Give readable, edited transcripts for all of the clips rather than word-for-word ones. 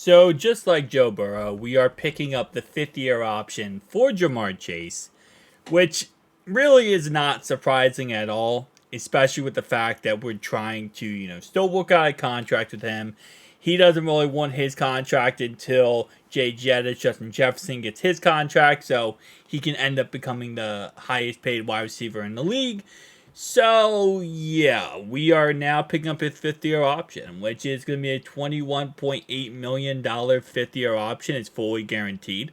So, just like Joe Burrow, we are picking up the fifth year option for Jamar Chase, which really is not surprising at all, especially with the fact that we're trying to, still work out a contract with him. He doesn't really want his contract until Jay Jettis, Justin Jefferson gets his contract, so he can end up becoming the highest paid wide receiver in the league. So, yeah, we are now picking up his fifth year option, which is going to be a $21.8 million fifth year option. It's fully guaranteed.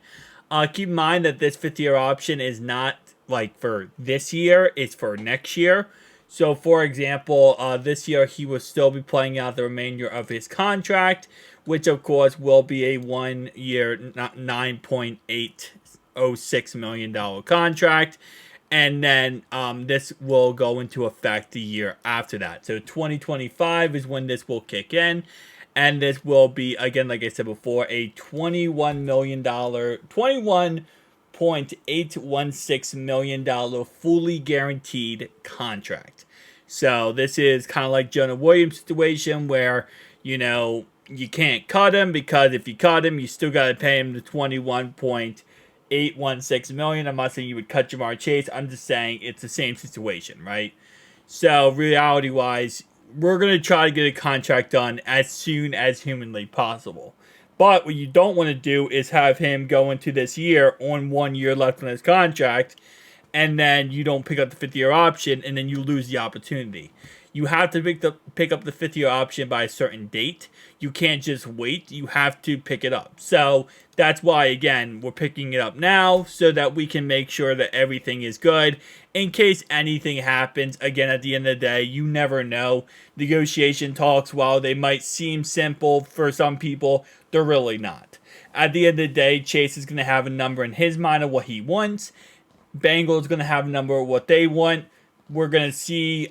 Keep in mind that this fifth year option is not like for this year, it's for next year. So, for example, this year he will still be playing out the remainder of his contract, which of course will be a 1 year, $9.806 million contract. And then this will go into effect the year after that. So 2025 is when this will kick in. And this will be, again, like I said before, a $21 million, $21.816 million fully guaranteed contract. So this is kind of like Jonah Williams' situation where, you can't cut him because if you cut him, you still got to pay him the 21.816 million. I'm not saying you would cut Jamar Chase. I'm just saying it's the same situation, right? So reality wise, we're going to try to get a contract done as soon as humanly possible. But what you don't want to do is have him go into this year on 1 year left on his contract, and then you don't pick up the fifth year option, and then you lose the opportunity. You have to pick up the fifth year option by a certain date. You can't just wait. You have to pick it up. So that's why, again, we're picking it up now so that we can make sure that everything is good in case anything happens. Again, at the end of the day, you never know. Negotiation talks, while they might seem simple for some people, they're really not. At the end of the day, Chase is going to have a number in his mind of what he wants. Bengals going to have a number of what they want. We're going to see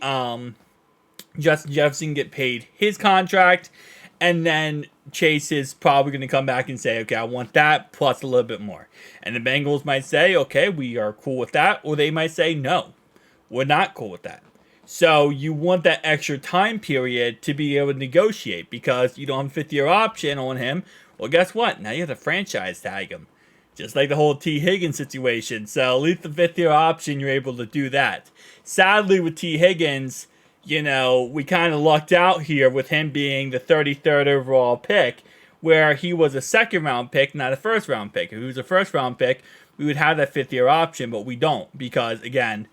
Justin Jefferson get paid his contract, and then Chase is probably going to come back and say, okay, I want that plus a little bit more. And the Bengals might say, okay, we are cool with that, or they might say, no, we're not cool with that. So you want that extra time period to be able to negotiate because you don't have a fifth year option on him. Well, guess what? Now you have to franchise tag him. Just like the whole T. Higgins situation. So at least the fifth year option, you're able to do that. Sadly, with T. Higgins, we kind of lucked out here with him being the 33rd overall pick, where he was a second round pick, not a first round pick. If he was a first round pick, we would have that fifth year option, but we don't because, again,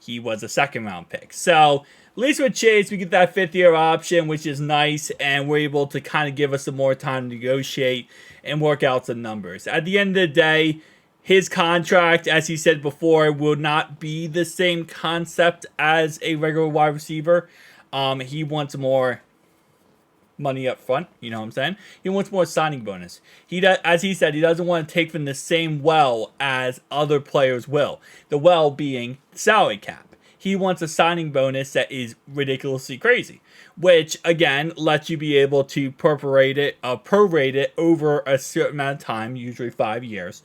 he was a second round pick. So at least with Chase, we get that fifth year option, which is nice, and we're able to kind of give us some more time to negotiate and work out some numbers. At the end of the day, his contract, as he said before, will not be the same concept as a regular wide receiver. He wants more money up front, you know what I'm saying? He wants more signing bonus. As he said, he doesn't want to take from the same well as other players will. The well being salary cap. He wants a signing bonus that is ridiculously crazy, which again lets you be able to prorate it over a certain amount of time, usually 5 years,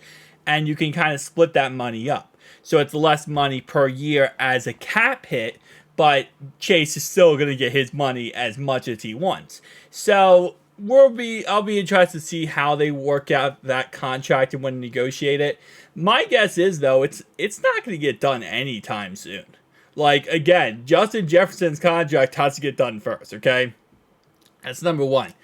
and you can kind of split that money up. So it's less money per year as a cap hit, but Chase is still going to get his money as much as he wants. So I'll be interested to see how they work out that contract and when to negotiate it. My guess is though it's not going to get done anytime soon. Like again, Justin Jefferson's contract has to get done first, okay? That's number one.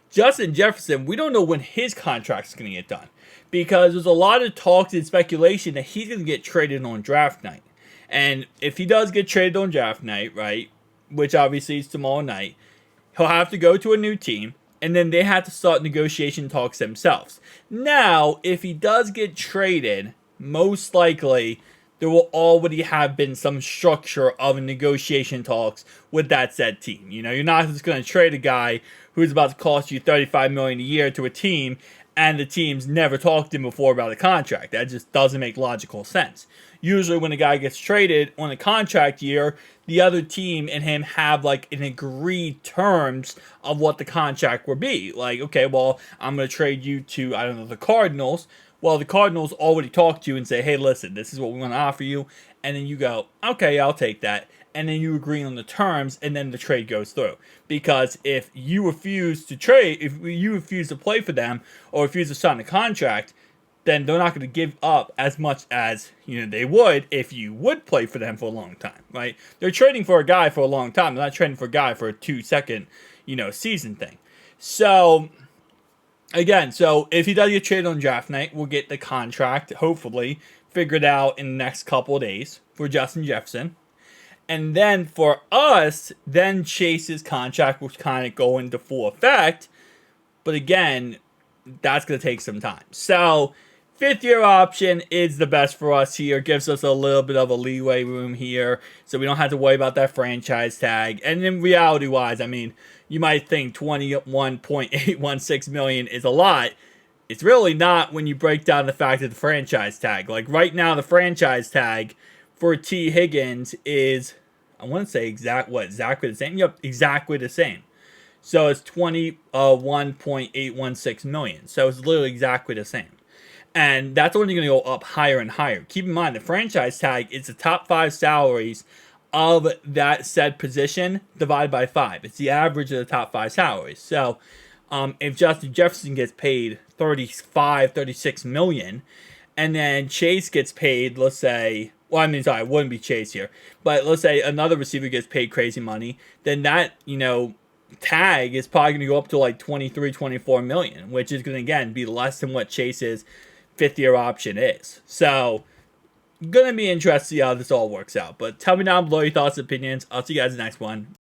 Justin Jefferson, we don't know when his contract is going to get done because there's a lot of talks and speculation that he's going to get traded on draft night. And if he does get traded on draft night, right, which obviously is tomorrow night, he'll have to go to a new team, and then they have to start negotiation talks themselves. Now, if he does get traded, most likely there will already have been some structure of negotiation talks with that said team. You're not just going to trade a guy who's about to cost you $35 million a year to a team, and the team's never talked to him before about a contract. That just doesn't make logical sense. Usually when a guy gets traded on a contract year, the other team and him have like an agreed terms of what the contract will be. Like, okay, well, I'm going to trade you to, I don't know, the Cardinals. Well, the Cardinals already talked to you and say, hey, listen, this is what we want to offer you. And then you go, okay, I'll take that. and then you agree on the terms, and then the trade goes through. Because if you refuse to trade, if you refuse to play for them, or refuse to sign a contract, then they're not going to give up as much as they would if you would play for them for a long time, right? They're trading for a guy for a long time. They're not trading for a guy for a 2-second, season thing. So again, so if he does get traded on draft night, we'll get the contract hopefully figured out in the next couple of days for Justin Jefferson. And then for us, then Chase's contract will kind of go into full effect. But again, that's going to take some time. So 5th-year option is the best for us here. Gives us a little bit of a leeway room here, so we don't have to worry about that franchise tag. And in reality-wise, I mean, you might think $21.816 million is a lot. It's really not when you break down the fact of the franchise tag. Like right now, the franchise tag for T. Higgins is, I want to say exactly the same. Yep, exactly the same. So it's $21.816 million. So it's literally exactly the same. And that's only going to go up higher and higher. Keep in mind, the franchise tag is the top 5 salaries of that said position divided by 5. It's the average of the top 5 salaries. So if Justin Jefferson gets paid $36 million, and then Chase gets paid, let's say, it wouldn't be Chase here, but let's say another receiver gets paid crazy money, then that, tag is probably going to go up to like $23-24 million, which is going to, again, be less than what Chase's 5th-year option is. So, going to be interested to see how this all works out. But tell me down below your thoughts and opinions. I'll see you guys in the next one.